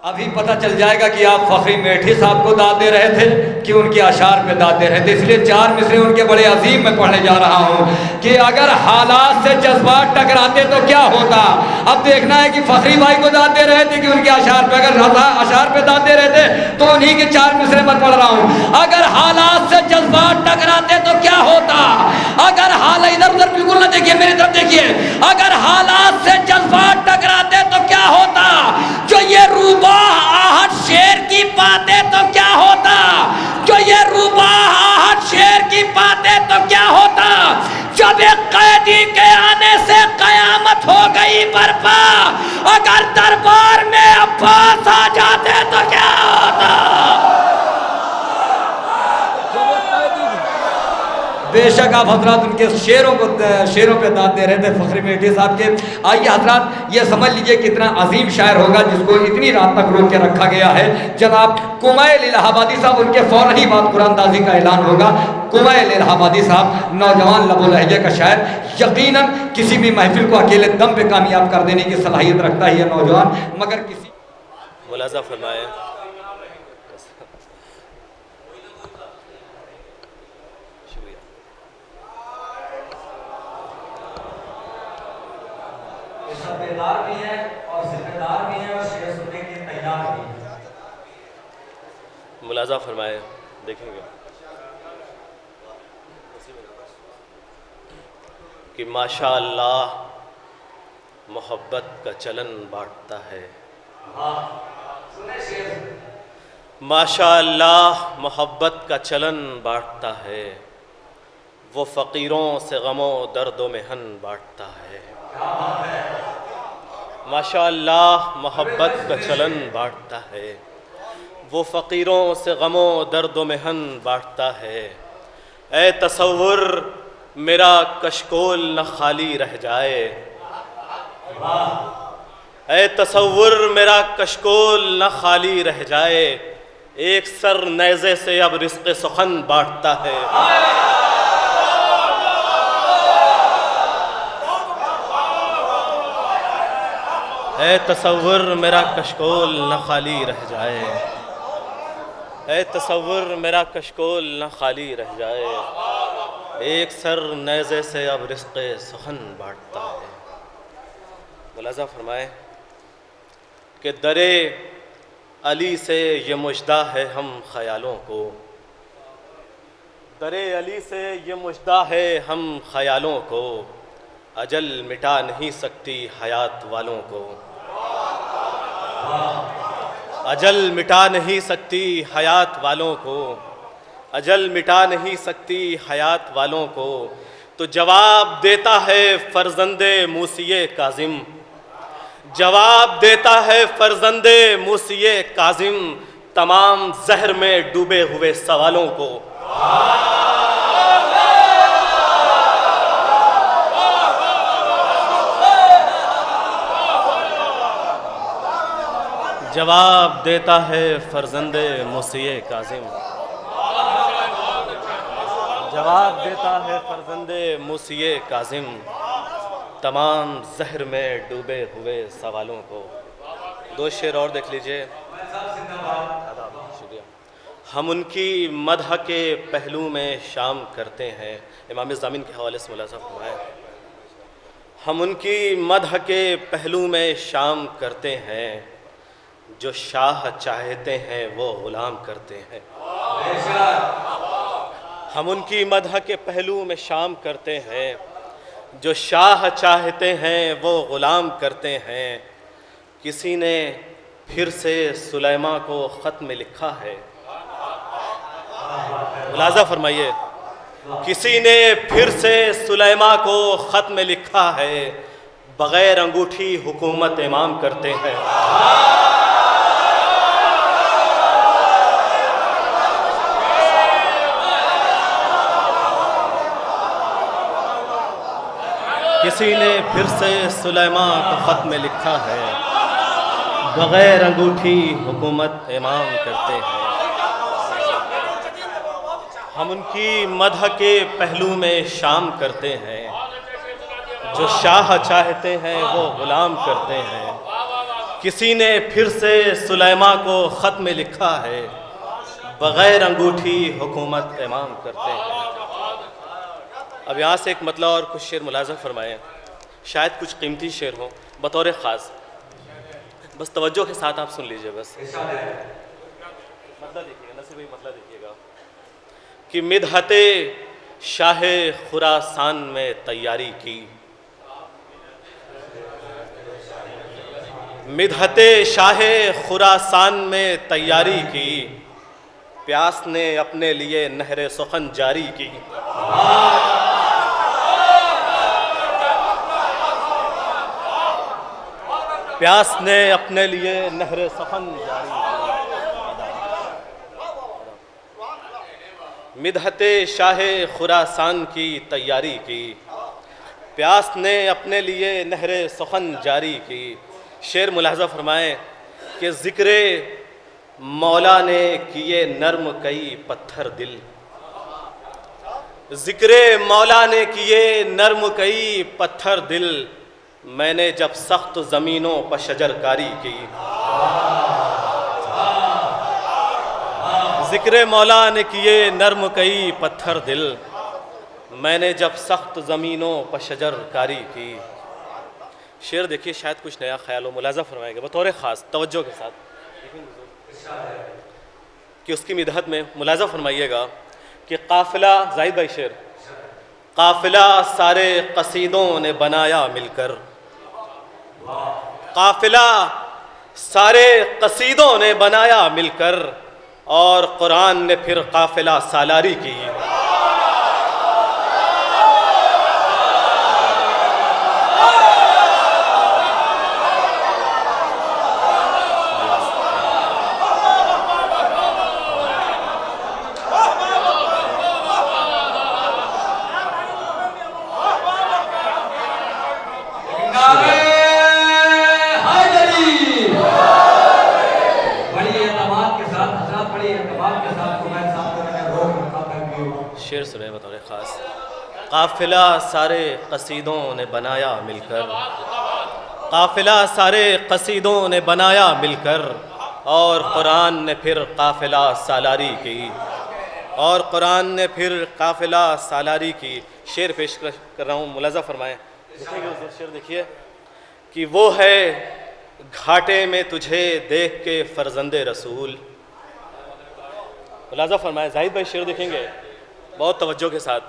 अभी पता चल जाएगा कि आप फखरी मेठी साहब को दाद दे रहे थे कि उनके अशार पे दाद दे रहे थे। इसलिए 4 मिसरे उनके बड़े अजीम में पढ़ने जा रहा हूँ कि अगर हालात से जज्बात टकराते तो क्या होता। अब देखना है कि फखरी भाई को दाद दे रहे थे कि उनके अशार पे, अगर अशार पे दाद दे रहे थे तो उन्हीं के 4 मिसरे में पढ़ रहा हूँ। अगर हालात से जज्बात टकराते तो क्या होता। अगर हाल, इधर उधर बिल्कुल ना देखिए, मेरी तरफ देखिए। अगर हालात से जज्बात टकराते तो क्या होता। जो ये रूबा आहट शेर की बातें तो क्या होता। जो ये रूबा आहट शेर की बातें तो क्या होता। जब एक कैदी के आने से कयामत हो गई बर्पा। अगर दरबार में अब्बास आ जाते तो क्या होता। बेशक आप हजरात उनके शेरों पे दाद दे रहे थे फखरी मेठी साहब के। आइए हजरात ये समझ लीजिए कितना अजीम शायर होगा जिसको इतनी रात तक रोक के रखा गया है। जनाब कुमैल इलाहाबादी साहब, उनके फौरन ही बाद कुरानदाजी का ऐलान होगा। कुमैल इलाहाबादी साहब नौजवान लबो लहजे का शायर, यकीनन किसी भी महफिल को अकेले दम पे कामयाब कर देने की सलाहियत रखता है यह नौजवान, मगर किसी मुलाजा फरमाए। बेदार भी है और जिम्मेदार भी है और शेर सुनने के तैयार भी है। मुलाजा फरमाए, देखेंगे कि माशाअल्लाह मोहब्बत का चलन बांटता है। माशाअल्लाह मोहब्बत का चलन बांटता है। वो फ़कीरों से गमो दर्दो मेहन बांटता है। माशाअल्लाह मोहब्बत का चलन बांटता है। वो फ़कीरों से गमो दर्दो मेहन बांटता है। ए तसव्वुर मेरा कशकोल न खाली रह जाए। ए तसव्वुर मेरा कशकोल न खाली रह जाए। एक सर नेज़े से अब रिज़्क़ सुखन बांटता है। ए तसव्वुर मेरा कशकोल न खाली रह जाए। ए तसव्वुर मेरा कशकोल न खाली रह जाए। एक सर नेज़े से अब रिज़्क़ सुखन बांटता है। मुलाज़ा फरमाए कि दरे अली से ये मुजदा है हम ख़यालों को। दरे अली से ये मुजदा है हम ख़यालों को। अजल मिटा नहीं सकती हयात वालों को। अजल मिटा नहीं सकती हयात वालों को। अजल मिटा नहीं सकती हयात वालों को। तो जवाब देता है फर्जंदे मूसिए काजिम। जवाब देता है फर्जंदे मूसिए काजिम तमाम जहर में डूबे हुए सवालों को। जवाब देता है फर्जंदे मूसिए काजिम। जवाब देता है फर्जंदे मूसिए काजिम तमाम जहर में डूबे हुए सवालों को। 2 शेर और देख लीजिए। शुक्रिया। हम उनकी मदह के पहलू में शाम करते हैं। इमाम ज़मीन के हवाले से मुलाज़ा फरमाएं। हम उनकी मदह के पहलू में शाम करते हैं। जो शाह चाहते हैं वो गुलाम करते हैं। हम उनकी मदह के पहलू में शाम करते हैं। जो शाह चाहते हैं वो गुलाम करते हैं। किसी ने फिर से सुलेमा को ख़त में लिखा है। मुलाज़ा फरमाइए। किसी ने फिर से सुलेमा को ख़त में लिखा है। बग़ैर अंगूठी हुकूमत इमाम करते हैं। किसी ने फिर से सुलेमा को ख़त में लिखा है। बग़ैर अंगूठी हुकूमत इमाम करते हैं। हम उनकी मदह के पहलू में शाम करते हैं। जो शाह चाहते हैं वो गुलाम करते हैं। किसी ने फिर से सुलेमा को ख़त में लिखा है, बग़ैर अंगूठी हुकूमत इमाम करते हैं। अब यहाँ से एक मतलब और कुछ शेर मुलाज़ा फरमाएँ, शायद कुछ कीमती शेर हो बतौर ख़ास, बस तवज्जो के साथ आप सुन लीजिए। बस मतलब देखिएगा, नसीब भाई मतलब देखिएगा कि मिदहते शाहे खुरासान में तैयारी की, मिदहते शाहे खुरासान में तैयारी की, प्यास ने अपने लिए नहरे सुखन जारी की। प्यास ने अपने लिए नहरे सुखन जारी की। मिदहते शाहे खुरासान की तैयारी की, प्यास ने अपने लिए नहरे सुखन जारी की। शेर मुलाहजा फरमाएं कि ज़िक्रे मौला ने किए नर्म कई पत्थर दिल, ज़िक्रे मौला ने किए नर्म कई पत्थर दिल, मैंने जब सख्त ज़मीनों पर शजरकारी की। ज़िक्रे मौला ने किए नर्म कई पत्थर दिल, मैंने जब सख्त ज़मीनों पर शजरकारी की। शेर देखिए, शायद कुछ नया ख्याल हो, मुलाज़ा फरमाएंगे बतौर ख़ास तवज्जो के साथ कि उसकी मिदहत में मुलाज़ा फरमाइएगा कि काफ़िला, ज़ाहिद भाई शेर, काफ़िला सारे कसीदों ने बनाया मिलकर, काफ़िला सारे कसीदों ने बनाया मिलकर, और कुरान ने फिर काफ़िला सालारी की। शेर सुने बतौर ख़ास, काफ़िला सारे कसीदों ने बनाया मिलकर, काफ़िला सारे कसीदों ने बनाया मिलकर, और कुरान ने फिर काफ़िला सालारी की, और कुरान ने फिर काफ़िला सालारी की। शेर पेश कर रहा हूँ, मुलाज़ा फरमाएँ। देखिए शेर देखिए कि वो है घाटे में तुझे देख के फ़र्ज़ंदे रसूल, मुलाज़ा फरमाएँ। ज़ाहिद भाई शेर देखेंगे बहुत तवज्जो के साथ।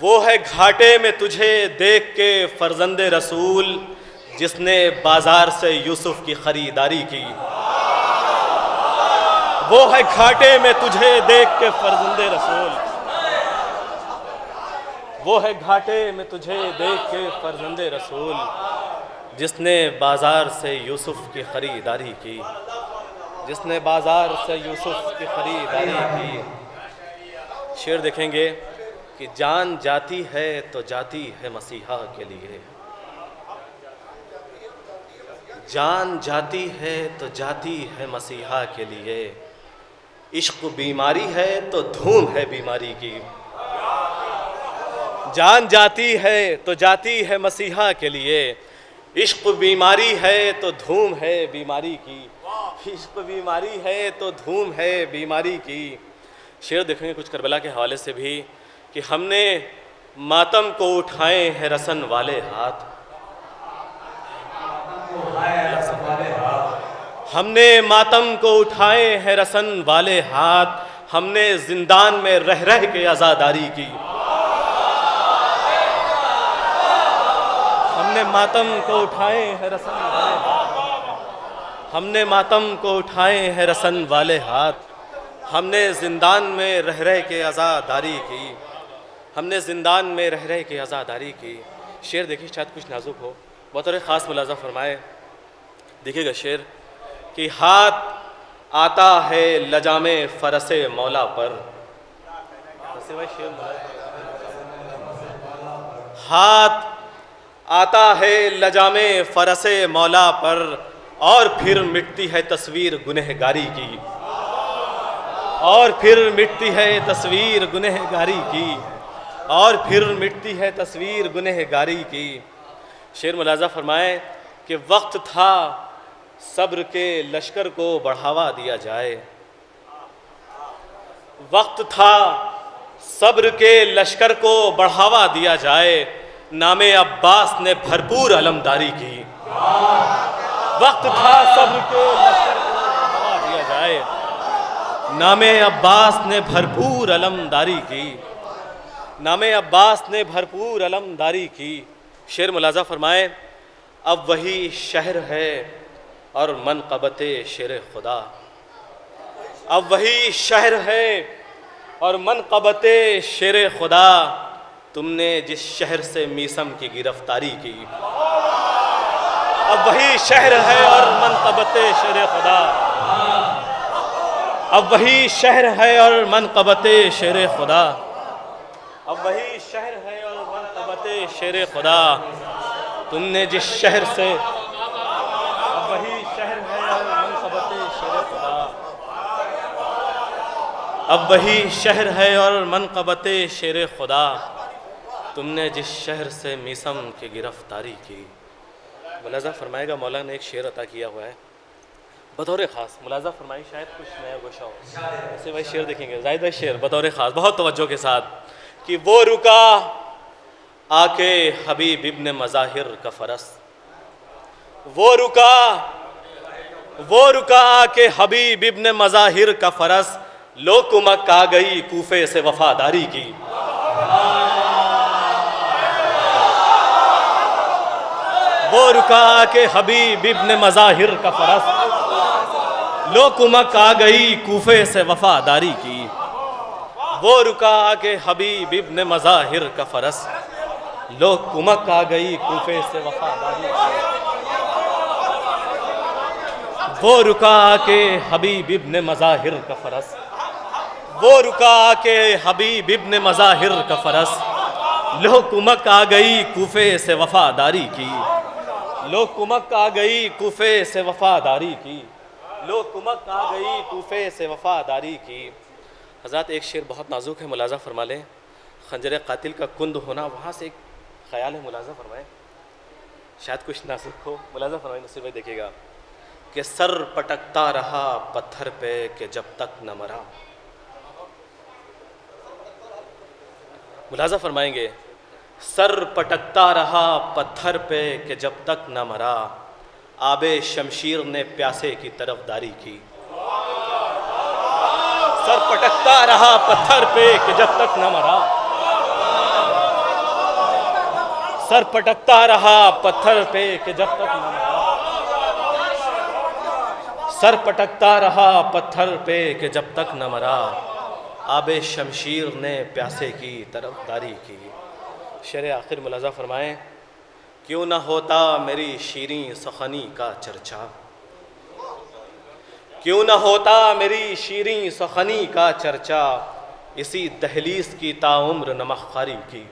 वो है घाटे में तुझे देख के फ़र्ज़ंदे रसूल, जिसने बाज़ार से यूसुफ की ख़रीदारी की। वो है घाटे में तुझे देख के फ़र्ज़ंदे रसूल, वो है घाटे में तुझे देख के फ़र्ज़ंदे रसूल, जिसने बाज़ार से यूसुफ की ख़रीदारी की, जिसने बाज़ार से यूसुफ की ख़रीदारी की। शेर देखेंगे कि जान जाती है तो जाती है मसीहा के लिए, जान जाती है तो जाती है मसीहा के लिए, इश्क बीमारी है तो धूम है बीमारी की। जान जाती है तो जाती है मसीहा के लिए, इश्क बीमारी है तो धूम है बीमारी की, इश्क बीमारी है तो धूम है बीमारी की। शेर देखेंगे कुछ करबला के हवाले से भी कि हमने मातम को उठाए हैं रसन वाले हाथ, हमने मातम को उठाए हैं रसन वाले हाथ, हमने जिंदान में रह रह के आज़ादारी की। हमने मातम को उठाए हैं रसन वाले हाथ, हमने मातम को उठाए हैं रसन वाले हाथ, हमने ज़िंदान में रह रह के आज़ादारी की, हमने ज़िंदान में रह रह के आज़ादारी की। शेर देखिए, शायद कुछ नाजुक हो, बतौर ख़ास मुलाज़ा फरमाए। देखिएगा शेर कि हाथ आता है लजामे फ़रसे मौला पर, हाथ आता है लजामे फ़रसे मौला पर, और फिर मिटती है तस्वीर गुनहगारी की, और फिर मिटती है तस्वीर गुनहगारी की, और फिर मिटती है तस्वीर गुनहगारी की। शेर मुलाज़ा फरमाएं कि वक्त था सब्र के लश्कर को बढ़ावा दिया जाए। वक्त था सब्र के लश्कर को बढ़ावा दिया जाए, नामे अब्बास ने भरपूर अलमदारी की। वक्त था सब्र के लश्कर को बढ़ावा दिया जाए, नामे अब्बास ने भरपूर अलमदारी की। नामे अब्बास ने भरपूर अलमदारी की। शेर मुलाजा फरमाए, अब वही शहर है और मनक़बते शेर खुदा। अब वही शहर है और मनक़बते शेर खुदा, तुमने जिस शहर से मीसम की गिरफ्तारी की। अब वही शहर है और मनक़बते शेर खुदा। अब वही शहर है और मनक़बते शेर खुदा। अब वही शहर है और मनक़बते शेर खुदा, तुमने जिस शहर से। अब वही शहर है और मनक़बते शेर खुदा। अब वही शहर है और मनक़बते शेर खुदा, तुमने जिस शहर से मीसम की गिरफ्तारी की। मुलाजा फरमाएगा, मौला ने एक शेर अता किया हुआ है बतौर ख़ास। मुलाजा फरमाई, शायद कुछ नया गोशा हो। ऐसे भाई शेर देखेंगे, जाहिद भाई शेर बतौर ख़ास बहुत तवज्जो के साथ कि वो रुका आके हबीब इब्न मज़ाहिर का फ़रस। वो रुका आके हबीब इब्न मज़ाहिर का फ़रस, लो कुमक आ गई कूफे से वफादारी की। वो रुका आके हबीब इब्न मज़ाहिर का फ़रस, लो कुमक आ गई कूफे से वफादारी की। वो रुका आके हबीब इब्न मज़ाहिर का फ़रस, लो कुमक आ गई कूफे से वफादारी की। वो रुका आके हबीब इब्न मज़ाहिर का फ़रस, वो रुका आके हबीब इब्न मज़ाहिर का फ़रस, लो कुमक आ गई कूफे से वफादारी की। लो कुमक आ गई कूफे से वफादारी की। लो कुमक आ गई कूफे से वफादारी की। हज़रत एक शेर बहुत नाजुक है, मुलाजा फरमा लें। खंजर कातिल का कुंद होना, वहाँ से एक ख्याल है, मुलाजा फरमाएं। शायद कुछ नाजुक हो, मुलाजा फरमाएं। नसीर भाई देखिएगा कि सर पटकता रहा पत्थर पे कि जब तक न मरा। मुलाजा फरमाएंगे, सर पटकता रहा पत्थर पे कि जब तक न मरा, आबे शमशीर ने प्यासे की तरफदारी की। सर पटकता रहा पत्थर पे कि जब तक न मरा, सर पटकता रहा पत्थर पे कि जब तक न मरा, सर पटकता रहा पत्थर पे कि जब तक न मरा, आबे शमशीर ने प्यासे की तरफदारी की। शेर आखिर मुलाजा फरमाएं, क्यों न होता मेरी शीरीं सखनी का चर्चा। क्यों न होता मेरी शीरीं सखनी का चर्चा, इसी दहलीज की ताउम्र नमक खारी की।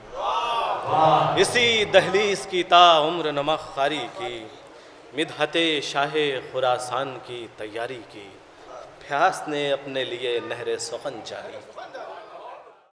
इसी दहलीज की ताउम्र नमक खारी की, मिदहते शाहे खुरासान की तैयारी की। प्यास ने अपने लिए नहरे सुखन जारी।